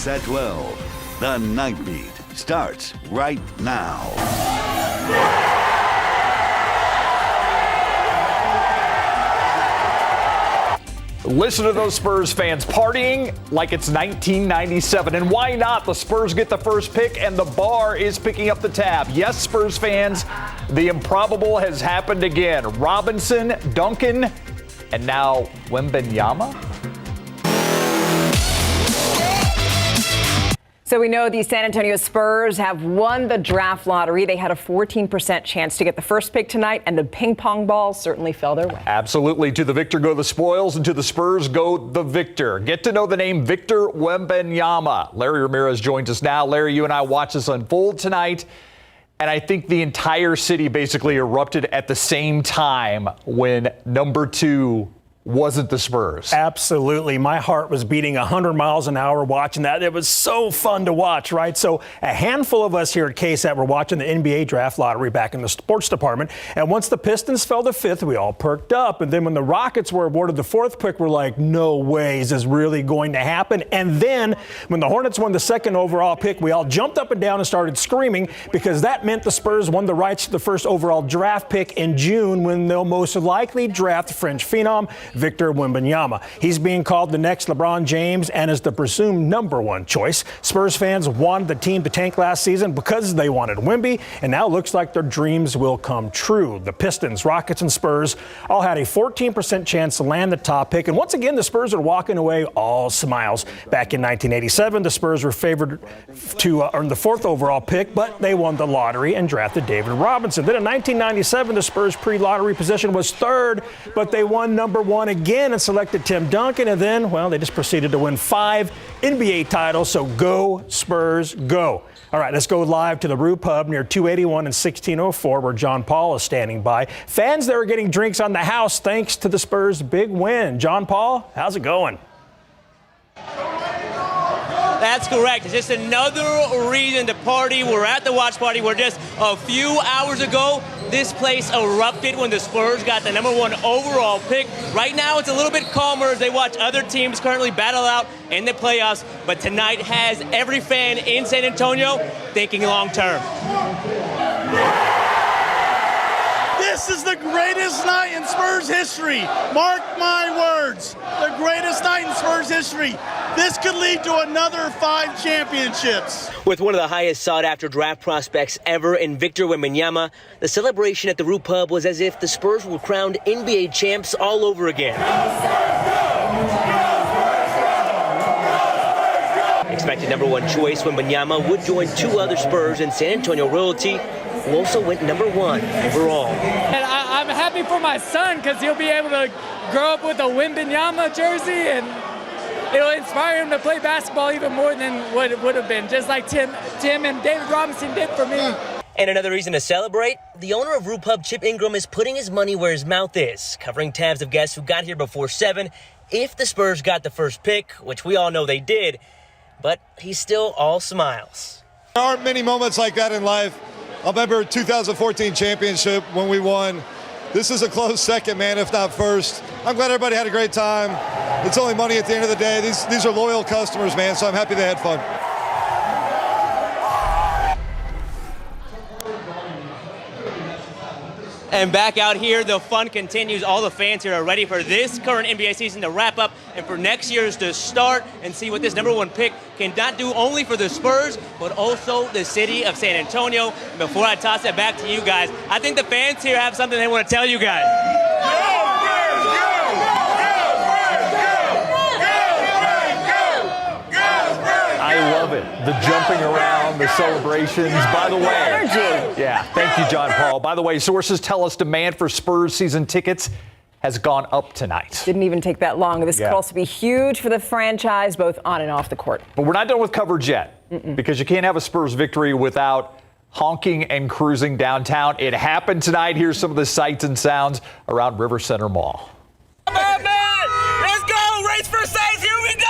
KSAT 12. The Nightbeat starts right now. Listen to those Spurs fans partying like it's 1997. And why not? The Spurs get the first pick and the bar is picking up the tab. Yes, Spurs fans, the improbable has happened again. Robinson, Duncan, and now Wembanyama. So we know the San Antonio Spurs have won the draft lottery. They had a 14% chance to get the first pick tonight, and the ping pong ball certainly fell their way. Absolutely. To the victor go the spoils, and to the Spurs go the victor. Get to know the name Victor Wembanyama. Larry Ramirez joins us now. Larry, you and I watched this unfold tonight, and I think the entire city basically erupted at the same time when number 2 wasn't the Spurs. Absolutely. My heart was beating 100 miles an hour watching that. It was so fun to watch, right? So a handful of us here at KSAT were watching the NBA draft lottery back in the sports department. And once the Pistons fell to 5th, we all perked up. And then when the Rockets were awarded the 4th pick, we're like, no way is this really going to happen. And then when the Hornets won the 2nd overall pick, we all jumped up and down and started screaming because that meant the Spurs won the rights to the 1st overall draft pick in June when they'll most likely draft French phenom Victor Wembanyama. He's being called the next LeBron James and is the presumed number 1 choice. Spurs fans wanted the team to tank last season because they wanted Wemby, and now it looks like their dreams will come true. The Pistons, Rockets, and Spurs all had a 14% chance to land the top pick, and once again, the Spurs are walking away all smiles. Back in 1987, the Spurs were favored to earn the 4th overall pick, but they won the lottery and drafted David Robinson. Then in 1997, the Spurs pre-lottery position was 3rd, but they won number 1 again and selected Tim Duncan, and then, well, they just proceeded to win 5 NBA titles, so go Spurs, go. All right, let's go live to the Brew Pub near 281 and 1604 where John Paul is standing by. Fans there are getting drinks on the house thanks to the Spurs' big win. John Paul, how's it going? That's correct. It's just another reason to party. We're at the watch party where just a few hours ago, this place erupted when the Spurs got the number 1 overall pick. Right now, it's a little bit calmer as they watch other teams currently battle out in the playoffs. But tonight has every fan in San Antonio thinking long term. This is the greatest night in Spurs history. Mark my words. The greatest night in Spurs history. This could lead to another 5 championships. With one of the highest sought-after draft prospects ever in Victor Wembanyama, the celebration at the Brew Pub was as if the Spurs were crowned NBA champs all over again. Expected number 1 choice, Wembanyama would join 2 other Spurs and San Antonio royalty, who also went number 1 overall. And I'm happy for my son because he'll be able to grow up with a Wembanyama jersey, and it'll inspire him to play basketball even more than what it would have been, just like Tim and David Robinson did for me. And another reason to celebrate, the owner of Brew Pub, Chip Ingram, is putting his money where his mouth is, covering tabs of guests who got here before 7 if the Spurs got the first pick, which we all know they did, but he's still all smiles. There aren't many moments like that in life. I remember 2014 championship when we won. This is a close second, man, if not first. I'm glad everybody had a great time. It's only money at the end of the day. These are loyal customers, man, so I'm happy they had fun. And back out here, the fun continues. All the fans here are ready for this current NBA season to wrap up and for next year's to start and see what this number 1 pick can not do only for the Spurs, but also the city of San Antonio. Before I toss it back to you guys, I think the fans here have something they want to tell you guys. I love it. The jumping around, the celebrations. By the way, yeah, thank you, John Paul. By the way, sources tell us demand for Spurs season tickets has gone up tonight. Didn't even take that long. This could also be huge for the franchise, both on and off the court. But we're not done with coverage yet, because you can't have a Spurs victory without honking and cruising downtown. It happened tonight. Here's some of the sights and sounds around River Center Mall. Come on, man! Let's go! Race for size! Here we go!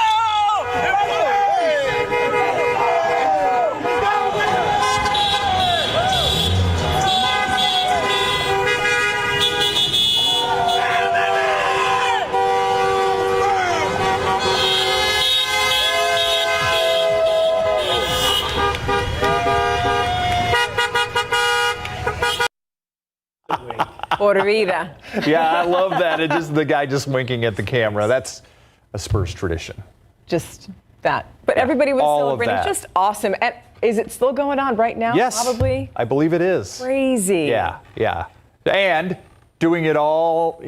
Por vida. Yeah, I love that. It just the guy just winking at the camera. That's a Spurs tradition. Just that. But everybody was all of celebrating. that. Just awesome. And is it still going on right now? Yes. Probably. I believe it is. Crazy. Yeah. And doing it all,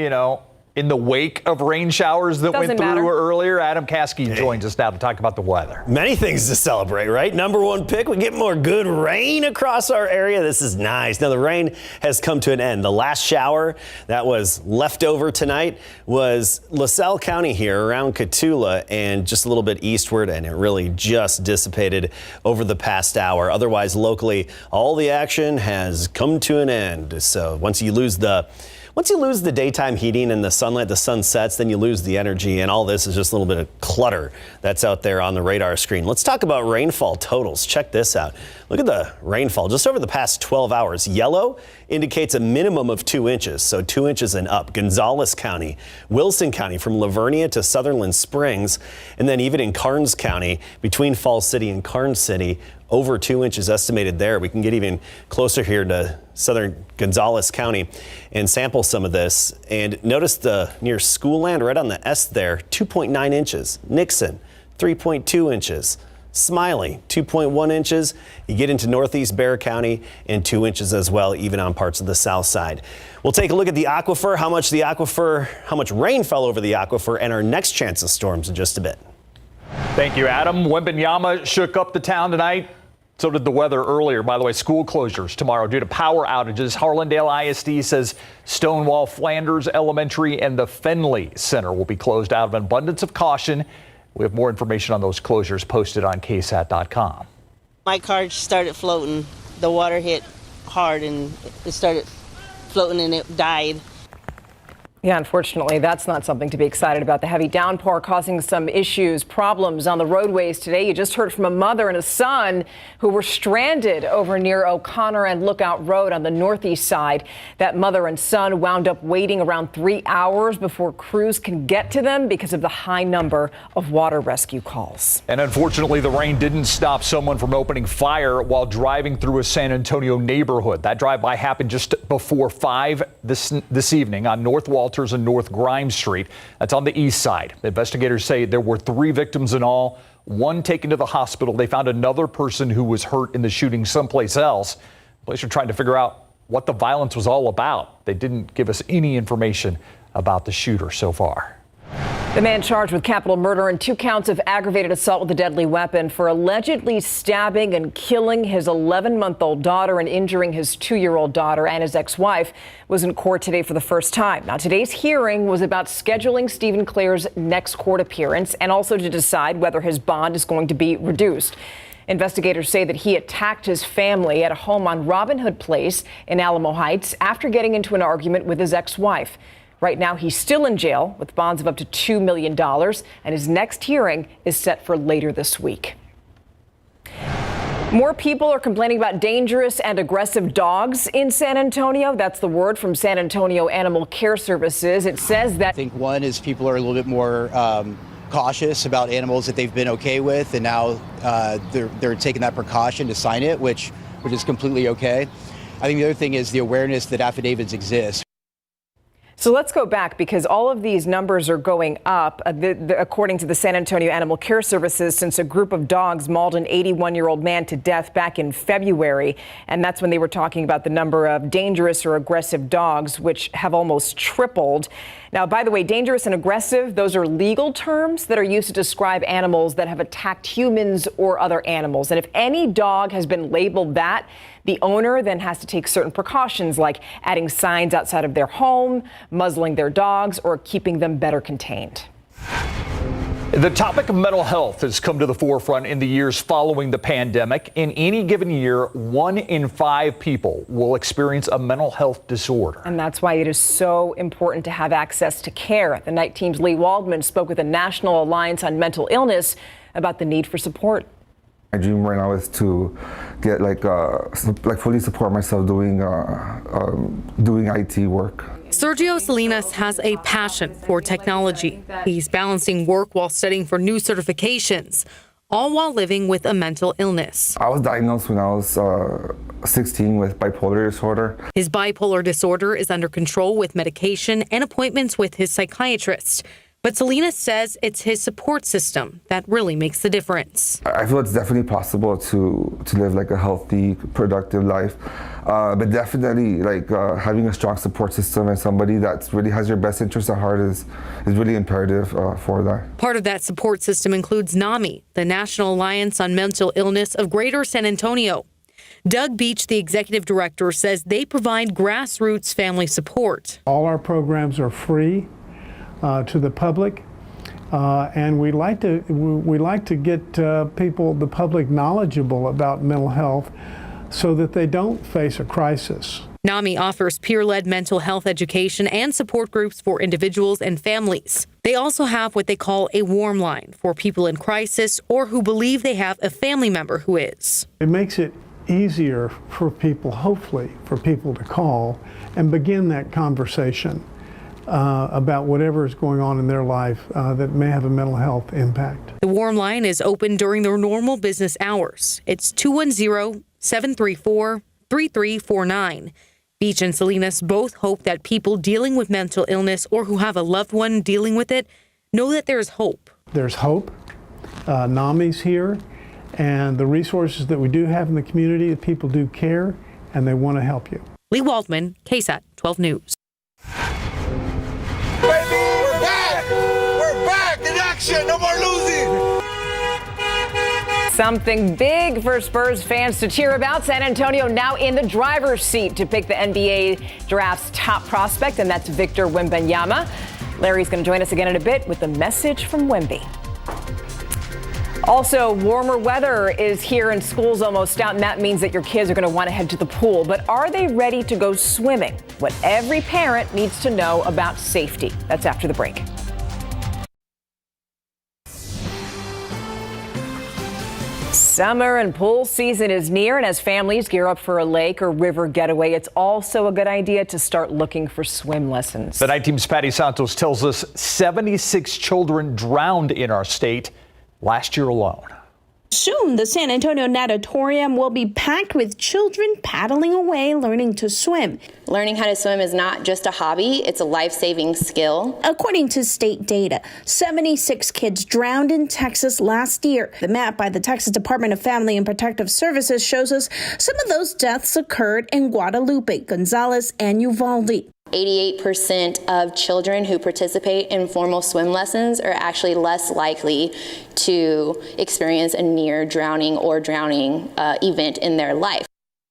in the wake of rain showers that went through earlier. Adam Caskey joins us now to talk about the weather. Many things to celebrate, right? Number one pick, we get more good rain across our area. This is nice. Now, the rain has come to an end. The last shower that was left over tonight was LaSalle County here around Cotulla and just a little bit eastward, and it really just dissipated over the past hour. Otherwise, locally, all the action has come to an end. So once you lose the daytime heating and the sunlight, the sun sets, then you lose the energy, and all this is just a little bit of clutter that's out there on the radar screen. Let's talk about rainfall totals. Check this out. Look at the rainfall just over the past 12 hours. Yellow indicates a minimum of 2 inches, so 2 inches and up. Gonzales County, Wilson County, from Lavernia to Sutherland Springs, and then even in Karnes County, between Falls City and Karnes City, over 2 inches estimated there. We can get even closer here to southern Gonzales County and sample some of this. And notice the near school land right on the S there, 2.9 inches. Nixon, 3.2 inches. Smiley, 2.1 inches. You get into northeast Bexar County and 2 inches as well, even on parts of the south side. We'll take a look at the aquifer, how much rain fell over the aquifer, and our next chance of storms in just a bit. Thank you, Adam. Wembanyama shook up the town tonight. So did the weather earlier. By the way, school closures tomorrow due to power outages. Harlandale ISD says Stonewall Flanders Elementary and the Fenley Center will be closed out of an abundance of caution. We have more information on those closures posted on KSAT.com. My car started floating. The water hit hard and it started floating and it died. Yeah, unfortunately, that's not something to be excited about. The heavy downpour causing some problems on the roadways today. You just heard from a mother and a son who were stranded over near O'Connor and Lookout Road on the northeast side. That mother and son wound up waiting around 3 hours before crews can get to them because of the high number of water rescue calls. And unfortunately, the rain didn't stop someone from opening fire while driving through a San Antonio neighborhood. That drive-by happened just before 5 this evening on North Walters and North Grimes Street. That's on the east side. The investigators say there were 3 victims in all, 1 taken to the hospital. They found another person who was hurt in the shooting someplace else. Police are trying to figure out what the violence was all about. They didn't give us any information about the shooter so far. The man charged with capital murder and 2 counts of aggravated assault with a deadly weapon for allegedly stabbing and killing his 11-month-old daughter and injuring his 2-year-old daughter and his ex-wife was in court today for the first time. Now, today's hearing was about scheduling Stephen Clair's next court appearance and also to decide whether his bond is going to be reduced. Investigators say that he attacked his family at a home on Robin Hood Place in Alamo Heights after getting into an argument with his ex-wife. Right now, he's still in jail with bonds of up to $2 million, and his next hearing is set for later this week. More people are complaining about dangerous and aggressive dogs in San Antonio. That's the word from San Antonio Animal Care Services. It says that I think one is people are a little bit more cautious about animals that they've been okay with, and now they're taking that precaution to sign it, which is completely okay. I think the other thing is the awareness that affidavits exist. So let's go back because all of these numbers are going up, according to the San Antonio Animal Care Services, since a group of dogs mauled an 81-year-old man to death back in February. And that's when they were talking about the number of dangerous or aggressive dogs, which have almost tripled. Now, by the way, dangerous and aggressive, those are legal terms that are used to describe animals that have attacked humans or other animals. And if any dog has been labeled that, the owner then has to take certain precautions like adding signs outside of their home, muzzling their dogs, or keeping them better contained. The topic of mental health has come to the forefront in the years following the pandemic. In any given year, 1 in 5 people will experience a mental health disorder. And that's why it is so important to have access to care. The Night Team's Lee Waldman spoke with the National Alliance on Mental Illness about the need for support. My dream right now is to get fully support myself doing IT work. Sergio Salinas has a passion for technology. He's balancing work while studying for new certifications, all while living with a mental illness. I was diagnosed when I was 16 with bipolar disorder. His bipolar disorder is under control with medication and appointments with his psychiatrist. But Salinas says it's his support system that really makes the difference. I feel it's definitely possible to live like a healthy, productive life, but definitely like having a strong support system and somebody that really has your best interest at heart is really imperative for that. Part of that support system includes NAMI, the National Alliance on Mental Illness of Greater San Antonio. Doug Beach, the executive director, says they provide grassroots family support. All our programs are free to the public, and we like to get the public knowledgeable about mental health so that they don't face a crisis. NAMI offers peer-led mental health education and support groups for individuals and families. They also have what they call a warm line for people in crisis or who believe they have a family member who is. It makes it easier for people, hopefully, for people to call and begin that conversation about whatever is going on in their life that may have a mental health impact. The warm line is open during their normal business hours. It's 210-734-3349. Beach and Salinas both hope that people dealing with mental illness or who have a loved one dealing with it know that there's hope. There's hope. NAMI's here, and the resources that we do have in the community, the people do care, and they want to help you. Lee Waldman, KSAT 12 News. Baby, we're back! We're back in action! No more losing! Something big for Spurs fans to cheer about. San Antonio now in the driver's seat to pick the NBA draft's top prospect, and that's Victor Wembanyama. Larry's going to join us again in a bit with the message from Wemby. Also, warmer weather is here and school's almost out, and that means that your kids are going to want to head to the pool. But are they ready to go swimming? What every parent needs to know about safety. That's after the break. Summer and pool season is near, and as families gear up for a lake or river getaway, it's also a good idea to start looking for swim lessons. The night team's Patty Santos tells us 76 children drowned in our state last year alone. Soon, the San Antonio Natatorium will be packed with children paddling away, learning to swim. Learning how to swim is not just a hobby, it's a life-saving skill. According to state data, 76 kids drowned in Texas last year. The map by the Texas Department of Family and Protective Services shows us some of those deaths occurred in Guadalupe, Gonzales, and Uvalde. 88% of children who participate in formal swim lessons are actually less likely to experience a near drowning or drowning event in their life.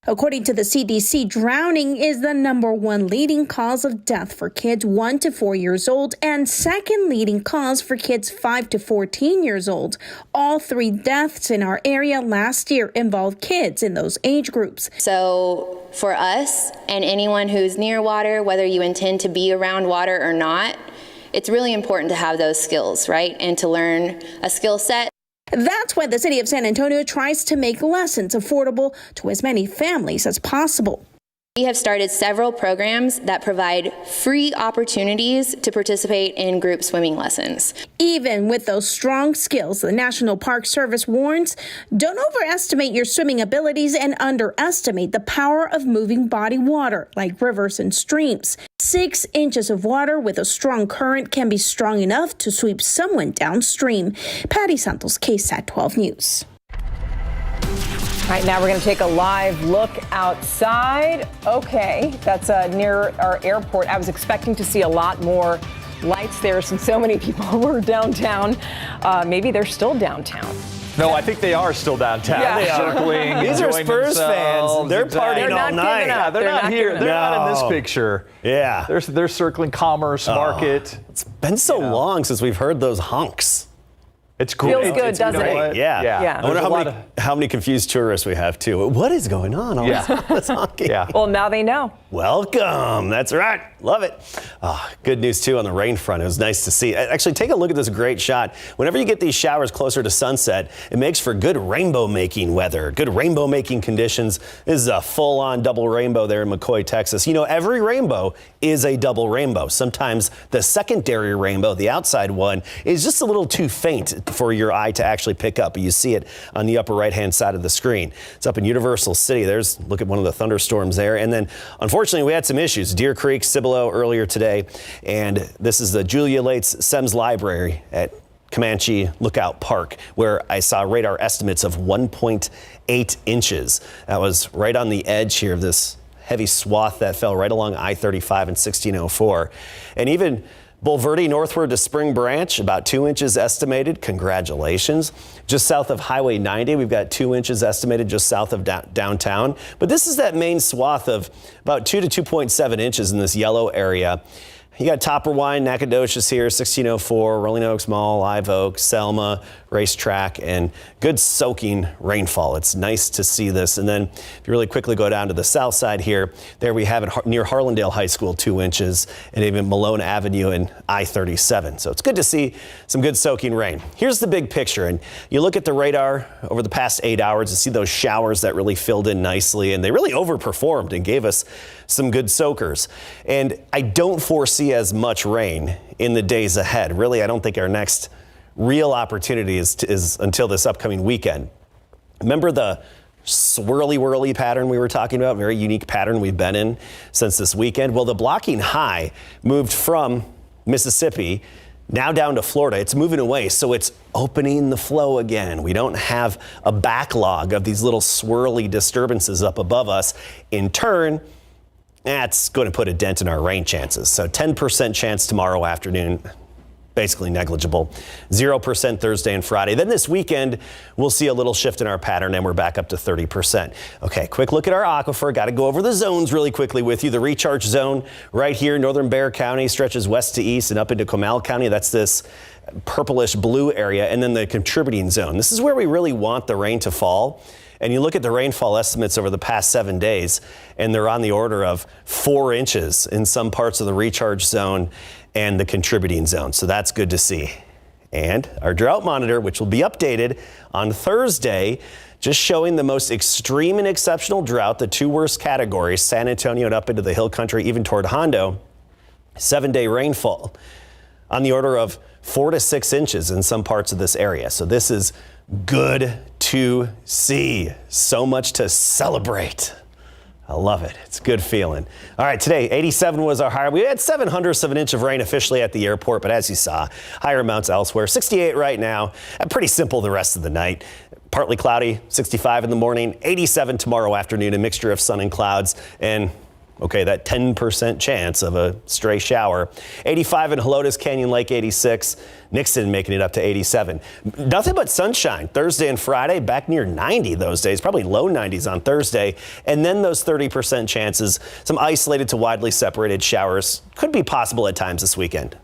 According to the CDC, drowning is the #1 leading cause of death for kids 1 to 4 years old and second leading cause for kids 5 to 14 years old. All 3 deaths in our area last year involved kids in those age groups. So for us and anyone who's near water, whether you intend to be around water or not, it's really important to have those skills, right? And to learn a skill set. That's why the city of San Antonio tries to make lessons affordable to as many families as possible. We have started several programs that provide free opportunities to participate in group swimming lessons. Even with those strong skills, the National Park Service warns, don't overestimate your swimming abilities and underestimate the power of moving body water, like rivers and streams. 6 inches of water with a strong current can be strong enough to sweep someone downstream. Patty Santos, KSAT 12 News. Right now, we're going to take a live look outside. Okay, that's near our airport. I was expecting to see a lot more lights there since so many people were downtown. Maybe they're still downtown. No, I think they are still downtown. Yeah. They are circling. These are Spurs fans. They're partying all night. Yeah, they're not here. They're not in this picture. Yeah. They're circling Commerce Market. It's been so long since we've heard those honks. It's great. Feels good, doesn't it? Yeah. I wonder how many confused tourists we have, too. What is going on? All this honking. Yeah. Well, now they know. Welcome. That's right. Love it. Good news, too, on the rain front. It was nice to see. Actually, take a look at this great shot. Whenever you get these showers closer to sunset, it makes for good rainbow-making weather, good rainbow-making conditions. This is a full-on double rainbow there in McCoy, Texas. You know, every rainbow is a double rainbow. Sometimes the secondary rainbow, the outside one, is just a little too faint for your eye to actually pick up. But you see it on the upper right-hand side of the screen. It's up in Universal City. Look at one of the thunderstorms there. And then, unfortunately, we had some issues. Deer Creek, Cibolo earlier today. And this is the Julia Lates Semmes Library at Comanche Lookout Park, where I saw radar estimates of 1.8 inches. That was right on the edge here of this heavy swath that fell right along I-35 and 1604. And even Bulverde northward to Spring Branch, about 2 inches estimated. Congratulations. Just south of Highway 90, we've got 2 inches estimated just south of downtown. But this is that main swath of about 2 to 2.7 inches in this yellow area. You got Topperwine, Nacogdoches here, 1604, Rolling Oaks Mall, Live Oak, Selma, Racetrack, and good soaking rainfall. It's nice to see this. And then if you really quickly go down to the south side here, there we have it near Harlandale High School, 2 inches, and even Malone Avenue and I-37. So it's good to see some good soaking rain. Here's the big picture. And you look at the radar over the past 8 hours, you see those showers that really filled in nicely, and they really overperformed and gave us some good soakers. And I don't foresee as much rain in the days ahead. Really, I don't think our next real opportunity is until this upcoming weekend. Remember the swirly-whirly pattern we were talking about? Very unique pattern we've been in since this weekend. Well, the blocking high moved from Mississippi now down to Florida. It's moving away, so it's opening the flow again. We don't have a backlog of these little swirly disturbances up above us. In turn, that's going to put a dent in our rain chances. So 10% chance tomorrow afternoon, basically negligible. 0% Thursday and Friday. Then this weekend, we'll see a little shift in our pattern and we're back up to 30%. Okay, quick look at our aquifer. Got to go over the zones really quickly with you. The recharge zone right here, northern Bexar County, stretches west to east and up into Comal County. That's this purplish blue area. And then the contributing zone. This is where we really want the rain to fall. And you look at the rainfall estimates over the past 7 days, and they're on the order of 4 inches in some parts of the recharge zone and the contributing zone. So that's good to see. And our drought monitor, which will be updated on Thursday, just showing the most extreme and exceptional drought, the 2 worst categories, San Antonio and up into the hill country, even toward Hondo. 7-day rainfall on the order of 4 to 6 inches in some parts of this area. So this is good to see. So much to celebrate. I love it. It's a good feeling. All right, today, 87 was our high. We had 0.07 of an inch of rain officially at the airport, but as you saw, higher amounts elsewhere. 68 right now, and pretty simple the rest of the night. Partly cloudy, 65 in the morning, 87 tomorrow afternoon, a mixture of sun and clouds, and okay, that 10% chance of a stray shower. 85 in Helotes Canyon Lake, 86. Nixon making it up to 87. Nothing but sunshine Thursday and Friday, back near 90 those days, probably low 90s on Thursday. And then those 30% chances, some isolated to widely separated showers could be possible at times this weekend.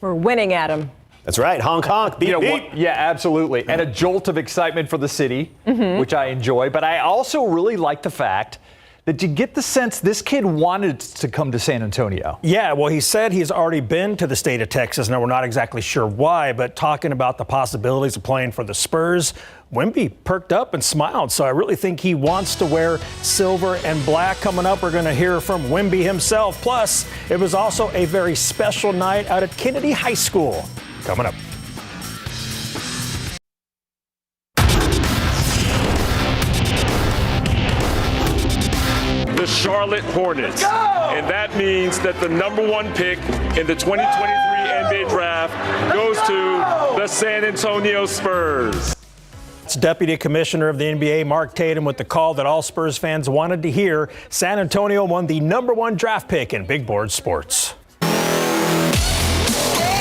We're winning, Adam. That's right. Honk, honk. Beep, beep. Yeah, absolutely. And a jolt of excitement for the city, which I enjoy. But I also really like the fact that you get the sense this kid wanted to come to San Antonio. Yeah, well, he said he's already been to the state of Texas. Now, we're not exactly sure why, but talking about the possibilities of playing for the Spurs, Wemby perked up and smiled. So I really think he wants to wear silver and black. Coming up, we're going to hear from Wemby himself. Plus, it was also a very special night out at Kennedy High School. Coming up. The Charlotte Hornets. And that means that the #1 pick in the 2023 NBA draft goes to the San Antonio Spurs. It's Deputy Commissioner of the NBA, Mark Tatum, with the call that all Spurs fans wanted to hear. San Antonio won the #1 draft pick in Big Board Sports.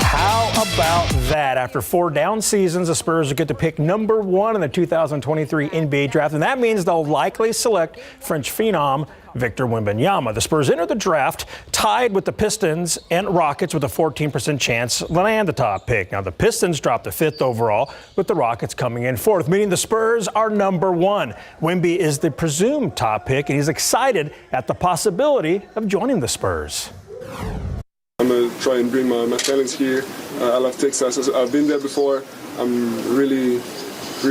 How about that? After 4 down seasons, the Spurs will get to pick #1 in the 2023 NBA draft, and that means they'll likely select French phenom Victor Wembanyama. The Spurs enter the draft tied with the Pistons and Rockets with a 14% chance to land the top pick. Now, the Pistons dropped to 5th overall, with the Rockets coming in 4th, meaning the Spurs are #1. Wemby is the presumed top pick, and he's excited at the possibility of joining the Spurs. I'm going to try and bring my talents here. I love Texas. I've been there before. I'm really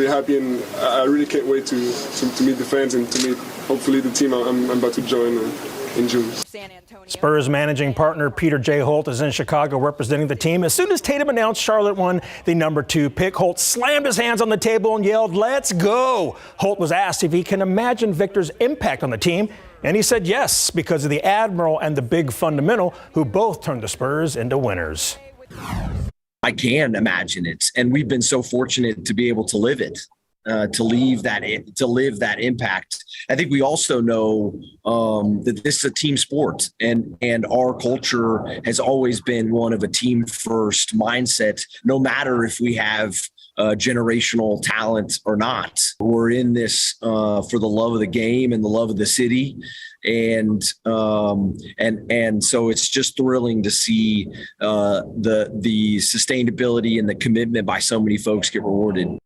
happy, and I really can't wait to meet the fans and to meet, hopefully, the team I'm about to join. in June. Spurs managing partner Peter J. Holt is in Chicago representing the team. As soon as Tatum announced Charlotte won the number 2 pick, Holt slammed his hands on the table and yelled, "Let's go!" Holt was asked if he can imagine Victor's impact on the team, and he said yes, because of the Admiral and the big fundamental, who both turned the Spurs into winners. I can imagine it, and we've been so fortunate to be able to live it, to live that impact. I think we also know that this is a team sport, and our culture has always been one of a team first mindset, no matter if we have generational talent or not. We're in this for the love of the game and the love of the city. And so it's just thrilling to see the sustainability and the commitment by so many folks get rewarded.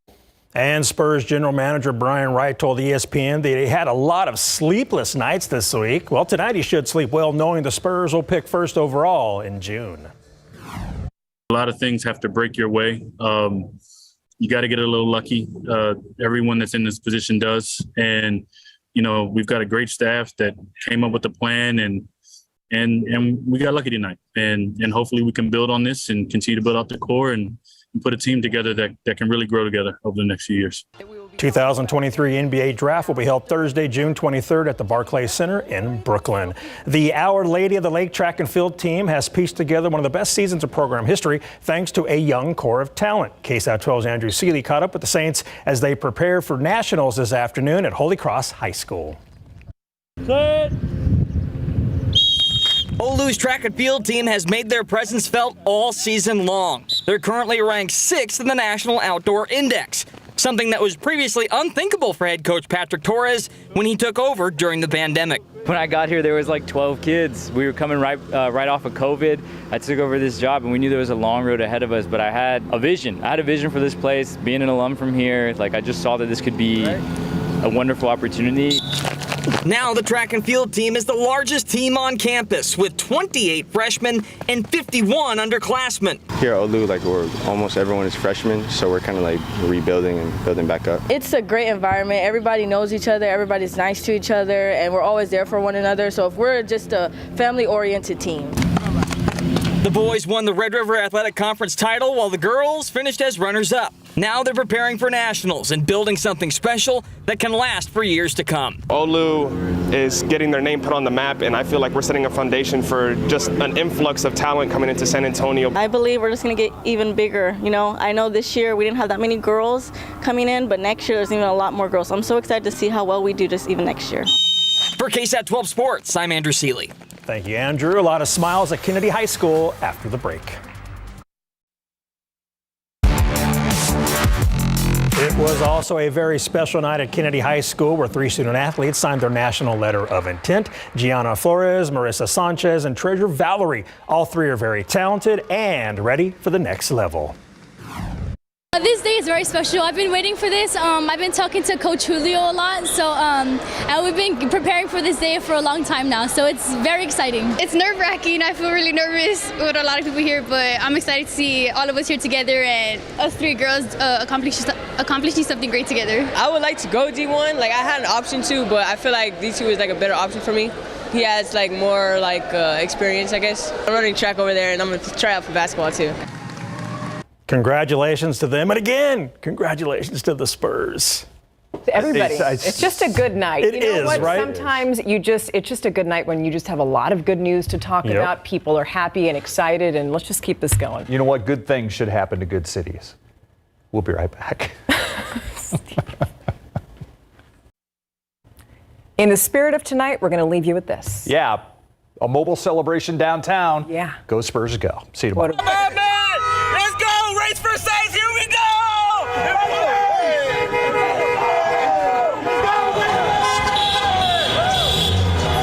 And Spurs general manager Brian Wright told ESPN that he had a lot of sleepless nights this week. Well, tonight he should sleep well, knowing the Spurs will pick first overall in June. A lot of things have to break your way. You got to get a little lucky. Everyone that's in this position does. And you know, we've got a great staff that came up with the plan, and we got lucky tonight. And hopefully we can build on this and continue to build out the core and put a team together that can really grow together over the next few years. 2023 NBA Draft will be held Thursday, June 23rd at the Barclays Center in Brooklyn. The Our Lady of the Lake track and field team has pieced together one of the best seasons of program history thanks to a young core of talent. KSAT 12's Andrew Seeley caught up with the Saints as they prepare for nationals this afternoon at Holy Cross High School. Good. Olu's track and field team has made their presence felt all season long. They're currently ranked 6th in the National Outdoor Index, something that was previously unthinkable for head coach Patrick Torres when he took over during the pandemic. When I got here, there was like 12 kids. We were coming right off of COVID. I took over this job, and we knew there was a long road ahead of us, but I had a vision. I had a vision for this place, being an alum from here. Like, I just saw that this could be a wonderful opportunity. Now the track and field team is the largest team on campus with 28 freshmen and 51 underclassmen. Here at Olu, like almost everyone is freshmen, so we're kind of like rebuilding and building back up. It's a great environment. Everybody knows each other. Everybody's nice to each other, and we're always there for one another. So if we're just a family-oriented team. The boys won the Red River Athletic Conference title while the girls finished as runners-up. Now they're preparing for nationals and building something special that can last for years to come. Olu is getting their name put on the map, and I feel like we're setting a foundation for just an influx of talent coming into San Antonio. I believe we're just going to get even bigger. You know, I know this year we didn't have that many girls coming in, but next year there's even a lot more girls. I'm so excited to see how well we do just even next year. For KSAT 12 Sports, I'm Andrew Seeley. Thank you, Andrew. A lot of smiles at Kennedy High School after the break. It was also a very special night at Kennedy High School where 3 student athletes signed their national letter of intent. Gianna Flores, Marissa Sanchez, and Treasure Valerie. All 3 are very talented and ready for the next level. This day is very special. I've been waiting for this. I've been talking to Coach Julio a lot, so and we've been preparing for this day for a long time now, so it's very exciting. It's nerve-wracking. I feel really nervous with a lot of people here, but I'm excited to see all of us here together and us 3 girls accomplishing something great together. I would like to go D1. Like, I had an option to, but I feel like D2 is like a better option for me. He has like more like experience, I guess. I'm running track over there, and I'm gonna try out for basketball too. Congratulations to them, and again, congratulations to the Spurs. To everybody. It's just a good night. It you know is, what? right? Sometimes it's just a good night when you just have a lot of good news to talk about. People are happy and excited, and let's just keep this going. You know what? Good things should happen to good cities. We'll be right back. In the spirit of tonight, we're going to leave you with this. Yeah, a mobile celebration downtown. Yeah. Go Spurs, go. See you tomorrow.